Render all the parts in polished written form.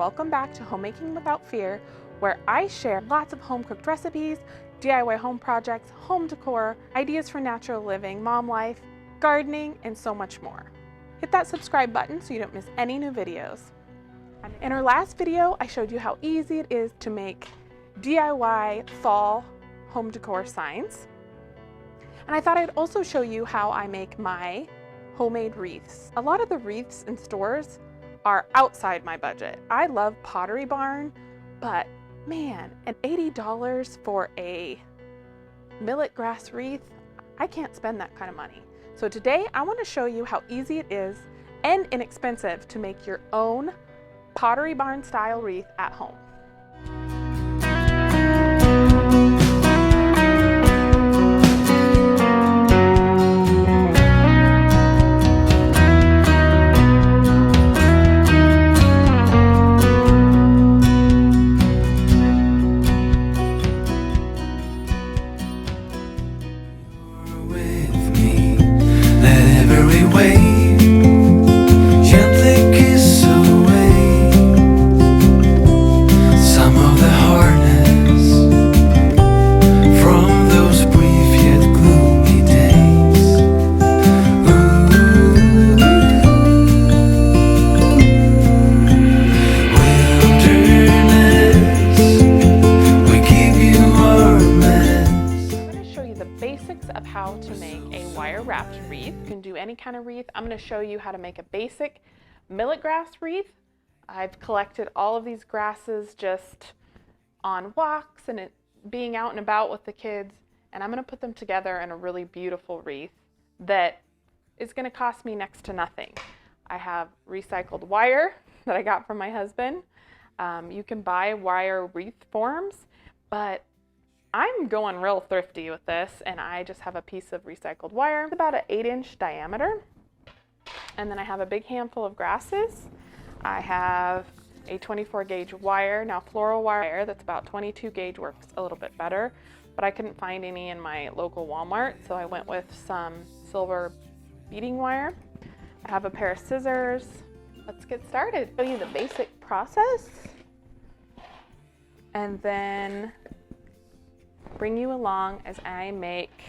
welcome back to Homemaking Without Fear, where I share lots of home-cooked recipes, DIY home projects, home decor, ideas for natural living, mom life, gardening, and so much more. Hit that subscribe button so you don't miss any new videos. In our last video, I showed you how easy it is to make DIY fall home decor signs. And I thought I'd also show you how I make my homemade wreaths. A lot of the wreaths in stores are outside my budget. I love Pottery Barn, but man, at $80 for a millet grass wreath, I can't spend that kind of money. So today I want to show you how easy it is and inexpensive to make your own Pottery Barn style wreath at home. Of how to make a wire wrapped wreath. You can do any kind of wreath. I'm going to show you how to make a basic millet grass wreath. I've collected all of these grasses just on walks and being out and about with the kids, and I'm going to put them together in a really beautiful wreath that is going to cost me next to nothing. I have recycled wire that I got from my husband. You can buy wire wreath forms, but I'm going real thrifty with this, and I just have a piece of recycled wire. It's about an 8-inch diameter. And then I have a big handful of grasses. I have a 24 gauge wire. Now floral wire that's about 22 gauge works a little bit better, but I couldn't find any in my local Walmart, so I went with some silver beading wire. I have a pair of scissors. Let's get started. I'll show you the basic process, and then bring you along as I make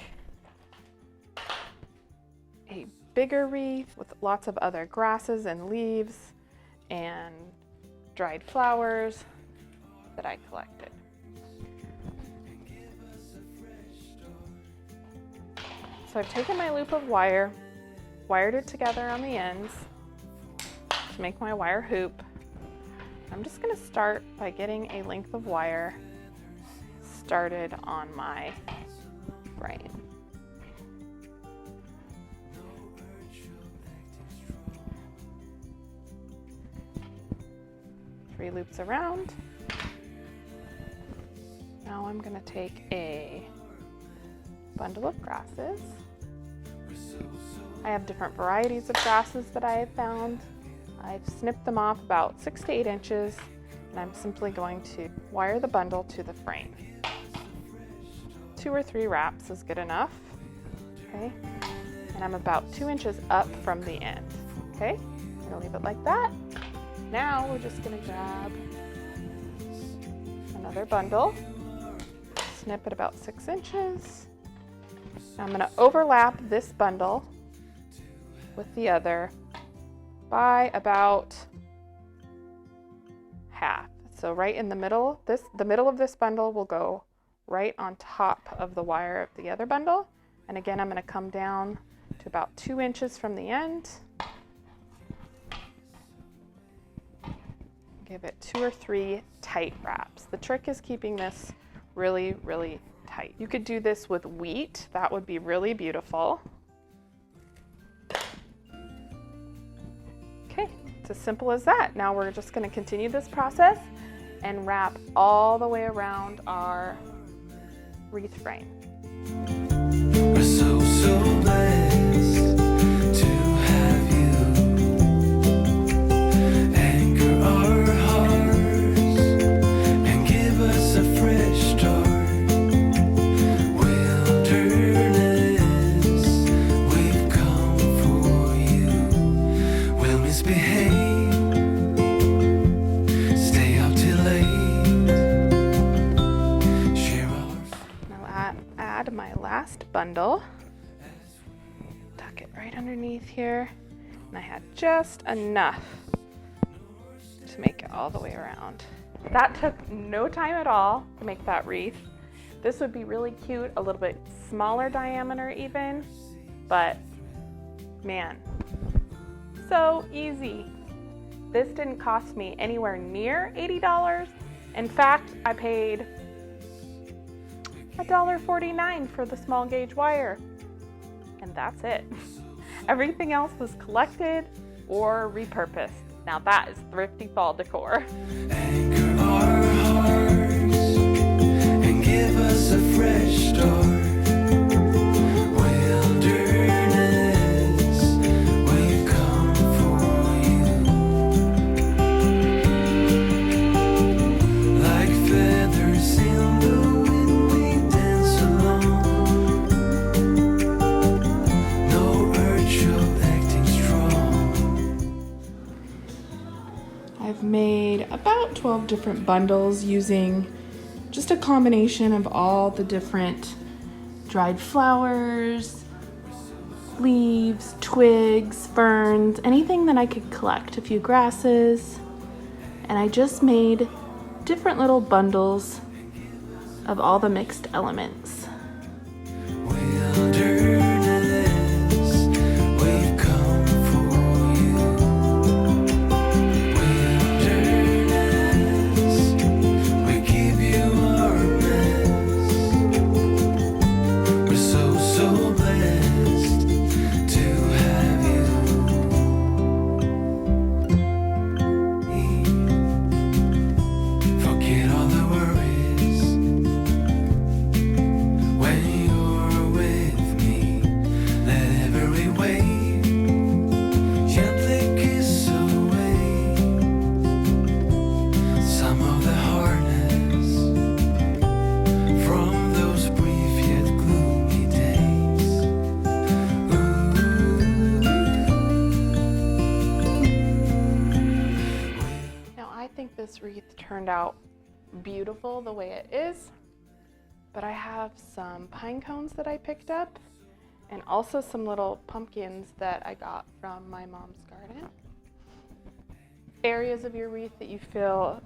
a bigger wreath with lots of other grasses and leaves and dried flowers that I collected. So I've taken my loop of wire, wired it together on the ends to make my wire hoop. I'm just going to start by getting a length of wire started on my frame. Three loops around. Now I'm going to take a bundle of grasses. I have different varieties of grasses that I have found. I've snipped them off about 6 to 8 inches, and I'm simply going to wire the bundle to the frame. 2 or 3 wraps is good enough, okay? And I'm about 2 inches up from the end, okay? I'm gonna leave it like that. Now we're just gonna grab another bundle, snip it about 6 inches. Now I'm gonna overlap this bundle with the other by about half. So right in the middle, the middle of this bundle will go right on top of the wire of the other bundle. And again, I'm going to come down to about 2 inches from the end. Give it 2 or 3 tight wraps. The trick is keeping this really, really tight. You could do this with wheat. That would be really beautiful. Okay, it's as simple as that. Now we're just going to continue this process and wrap all the way around our wreath frame. We're so blessed to have you anchor our hearts and give us a fresh start. Wilderness, we've come for you. We'll misbehave, last bundle. Tuck it right underneath here. And I had just enough to make it all the way around. That took no time at all to make that wreath. This would be really cute, a little bit smaller diameter even, but man, so easy. This didn't cost me anywhere near $80. In fact, I paid $1.49 for the small gauge wire, and that's it. Everything else was collected or repurposed. Now that is thrifty fall decor. Anchor our hearts and give us a fresh start. Wilderness, we've come for you. Like feathers in the wind, we dance along. No urge of acting strong. I've made about 12 different bundles using just a combination of all the different dried flowers, leaves, twigs, ferns, anything that I could collect, a few grasses. And I just made different little bundles of all the mixed elements. Wilderness, we've come for you. Wilderness, we give you our best. We're so blessed to have you. Forget all the worries. When you're with me, let every wave gently kiss away some of the hardness from those brief yet gloomy days. Now I think this wreath turned out beautiful the way it is, but I have some pine cones that I picked up and also some little pumpkins that I got from my mom's garden. Areas of your wreath that you feel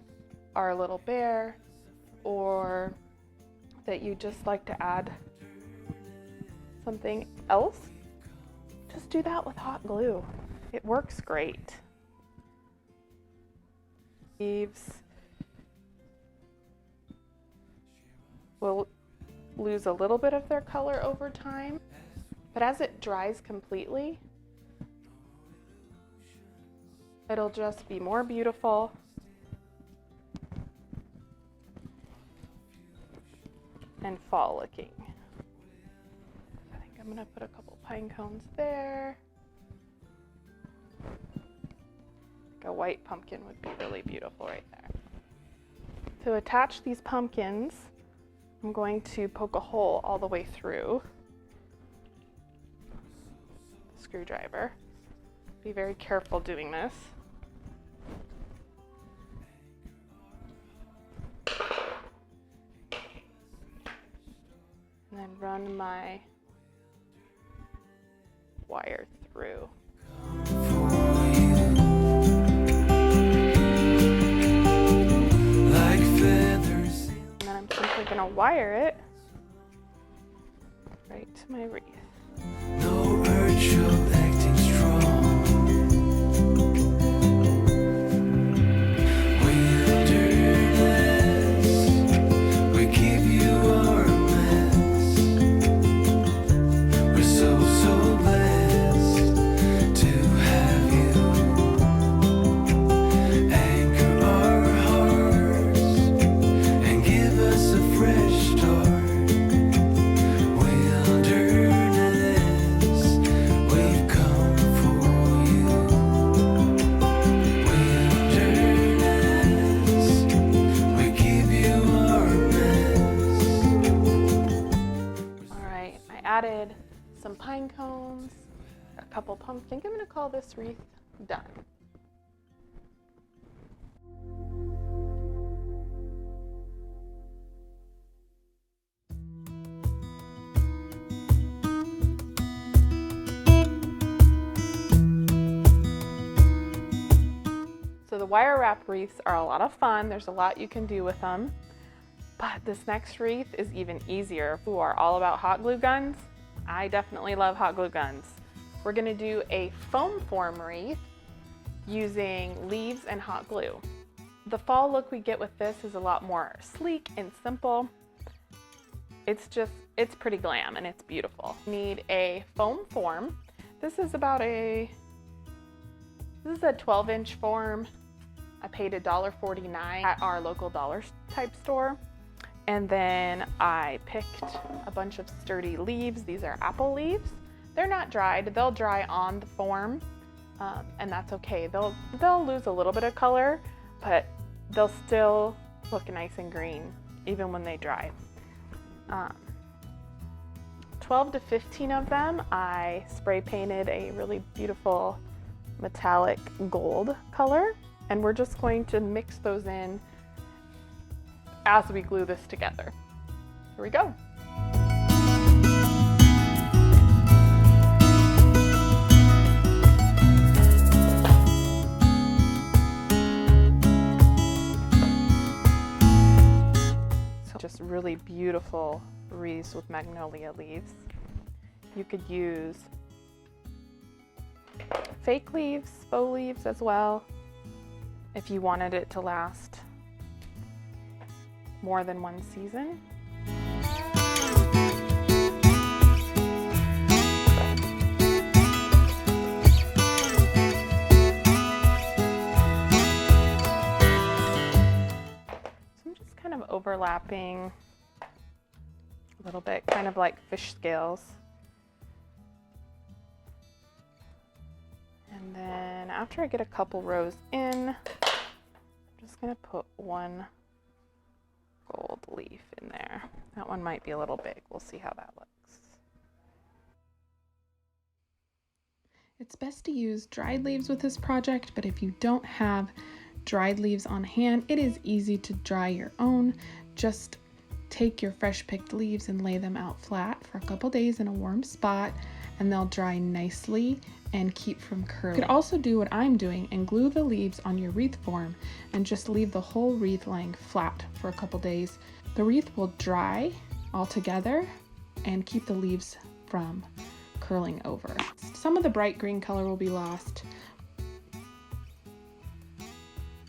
are a little bare or that you just like to add something else, just do that with hot glue. It works great. Leaves will lose a little bit of their color over time, but as it dries completely, it'll just be more beautiful. And fall looking. I think I'm gonna put a couple pine cones there. A white pumpkin would be really beautiful right there. To attach these pumpkins, I'm going to poke a hole all the way through the screwdriver. Be very careful doing this. And then run my wire through. Like feathers. And then I'm simply going to wire it right to my wreath. No urge of acting strong. Wilderness, we give you our best. We're so blessed to have you. Anchor our hearts and give us a fresh start. Wilderness, we've come for you. Wilderness, we give you our best. All right, I added some pine cones, a couple pumpkins. I'm going to call this wreath done. Wire wrap wreaths are a lot of fun. There's a lot you can do with them. But this next wreath is even easier. Who are all about hot glue guns? I definitely love hot glue guns. We're gonna do a foam form wreath using leaves and hot glue. The fall look we get with this is a lot more sleek and simple. It's pretty glam and it's beautiful. You need a foam form. This is a 12-inch form. I paid $1.49 at our local dollar type store. And then I picked a bunch of sturdy leaves. These are apple leaves. They're not dried. They'll dry on the form, and that's okay. They'll lose a little bit of color, but they'll still look nice and green even when they dry. 12 to 15 of them I spray painted a really beautiful metallic gold color, and we're just going to mix those in as we glue this together. Here we go. So just really beautiful wreaths with magnolia leaves. You could use fake leaves, faux leaves as well, if you wanted it to last more than one season. So I'm just kind of overlapping a little bit, kind of like fish scales. And then after I get a couple rows in, I'm just gonna put one gold leaf in there. That one might be a little big. We'll see how that looks. It's best to use dried leaves with this project, but if you don't have dried leaves on hand, it is easy to dry your own. Just take your fresh picked leaves and lay them out flat for a couple days in a warm spot, and they'll dry nicely and keep from curling. You could also do what I'm doing and glue the leaves on your wreath form and just leave the whole wreath lying flat for a couple days. The wreath will dry all together and keep the leaves from curling over. Some of the bright green color will be lost,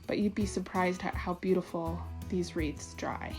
but you'd be surprised at how beautiful these wreaths dry.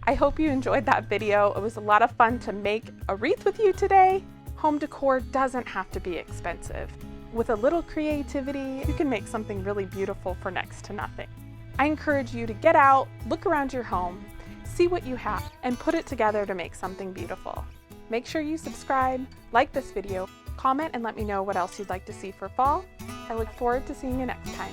I hope you enjoyed that video. It was a lot of fun to make a wreath with you today. Home decor doesn't have to be expensive. With a little creativity, you can make something really beautiful for next to nothing. I encourage you to get out, look around your home, see what you have, and put it together to make something beautiful. Make sure you subscribe, like this video, comment, and let me know what else you'd like to see for fall. I look forward to seeing you next time.